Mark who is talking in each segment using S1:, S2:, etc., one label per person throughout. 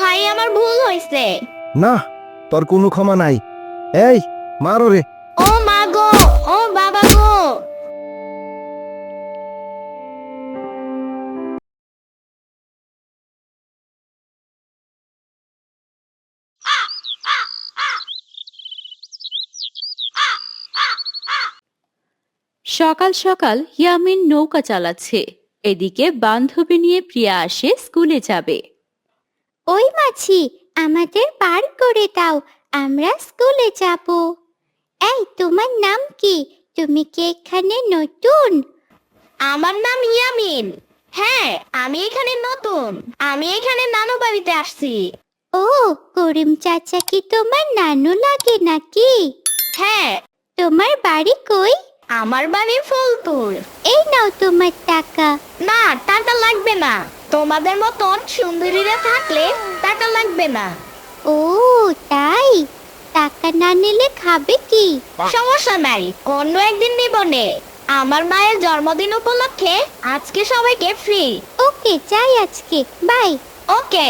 S1: ভাই আমার ভুল হয়েছে।
S2: না, তোর কোনো ক্ষমা নাই। এই মারো রে।
S1: ও মা গো, ও বাবা গো।
S3: সকাল সকাল ইয়ামিন নৌকা চালাচ্ছে। এদিকে বান্ধবী নিয়ে প্রিয়া আসে স্কুলে যাবে।
S4: ওই মাছি, আমাদের পার করে দাও, আমরা স্কুলে যাব। এই, তোমার নাম কি? তুমি কি এখানে নতুন?
S1: আমার নাম ইয়ামিন। হ্যাঁ, আমি এখানে নতুন। আমি এখানে নানু বাড়িতে আসছি।
S4: ও, করিম চাচা কি তোমার নানু লাগে নাকি?
S1: হ্যাঁ,
S4: তোমার বাড়ি কই?
S1: আমার বাড়ি ফুলপুর।
S4: এই নাও তোমার টাকা।
S1: না, টাকা লাগবে না। তোমাদের মতন সুন্দরীরা থাকলে টাকা লাগবে না।
S4: ও তাই? টাকা না নিলে খাবে কি?
S1: সমস্যা নাই, অন্য একদিন নিবনে। আমার মায়ের জন্মদিন উপলক্ষে আজকে সবাইকে ফ্রি।
S4: ওকে, যাই আজকে, বাই।
S1: ওকে।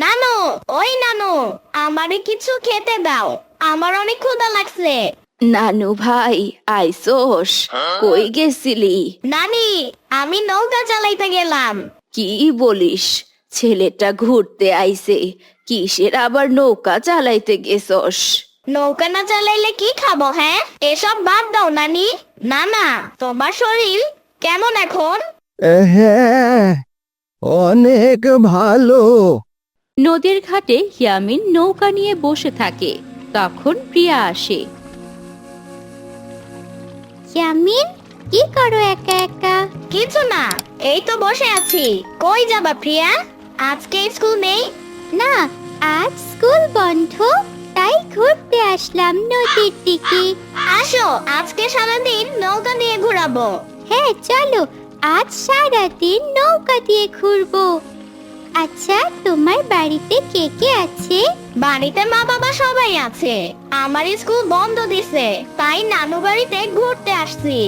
S1: নানু, ওই নানু, আমারে কিছু খেতে দাও। আমার অনেক ক্ষুধা লাগছে।
S3: নানু ভাই, আইসোস? কই গেছিলি?
S1: নানি, আমি নৌকা চালাইতে গেলাম।
S3: কি বলিস? ছেলেটা ঘুরতে আইছে, কিসের আবার নৌকা চালাইতে গেছস?
S1: নৌকা না চালাইলে কি খাবো? হ্যাঁ, এসব বাদ দাও নানি। না না, তোমার শরীর কেমন এখন?
S2: হ্যাঁ, অনেক ভালো।
S3: নদীর ঘাটে ইয়ামিন নৌকা নিয়ে বসে থাকে। তখন প্রিয়া আসে।
S4: ইয়ামিন, কি করো একা একা?
S1: কিছু না, এই তো বসে আছি। কই যাবা প্রিয়া? আজকে স্কুল নেই?
S4: না, আজ স্কুল বন্ধ, তাই ঘুরতে আসলাম নদীর দিকে।
S1: আসো, আজকে সারাদিন নৌকা নিয়ে ঘোরাবো।
S4: হ্যাঁ চলো, আজ সারাদিন নৌকা দিয়ে ঘুরবো। আচ্ছা, তোমার বাড়িতে কে কে আছে?
S1: বাড়িতে মা বাবা সবাই আছে। আমার স্কুল বন্ধ দিছে, তাই নানু বাড়িতে ঘুরতে আসছি।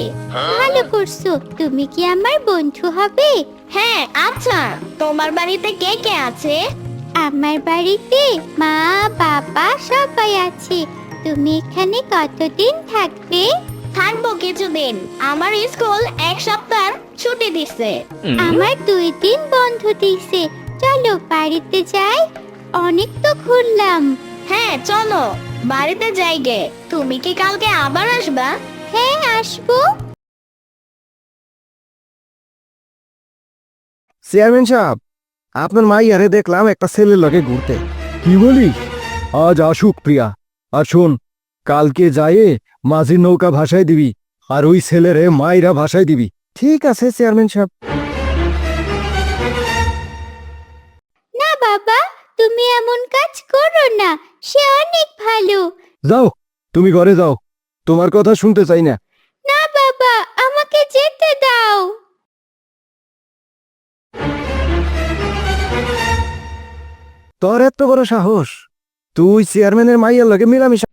S4: ভালো করছো। তুমি কি আমার বন্ধু হবে?
S1: হ্যাঁ, আচ্ছা, তোমার বাড়িতে কে কে আছে?
S4: আমার বাড়িতে মা বাবা সবাই আছে। তুমি এখানে কতদিন থাকবে?
S1: থাকবো কিছুদিন। আমার স্কুল এক সপ্তাহ ছুটি দিছে।
S4: আমার 2 দিন বন্ধ দিছে। চলো বাড়িতে যাই, অনেক তো ঘুরলাম।
S1: হ্যাঁ চলো, বাড়িতে যাই গে। তুমি কি কালকে আবার আসবা?
S4: হ্যাঁ, আসবো।
S2: চেয়ারম্যান সাহেব, আপনার মাইয়ারে দেখলাম একটা ছেলের লগে ঘুরতে। কি বলিস? আজ আসুক প্রিয়া। আর শোন, কালকে যায়ে মাঝির নৌকা ভাসায় দিবি, আর ওই ছেলেরে মাইরা ভাসায় দিবি। ঠিক আছে চেয়ারম্যান সাহেব।
S4: না বাবা, তুমি এমন কাজ করো না, সে অনেক ভালো।
S2: যাও, তুমি ঘরে যাও, তোমার কথা শুনতে চাই না।
S4: না বাবা, আমাকে যেতে দাও।
S2: তোর এত বড় সাহস, তুই চেয়ারম্যানের মাইয়ার লগে মিলামিশা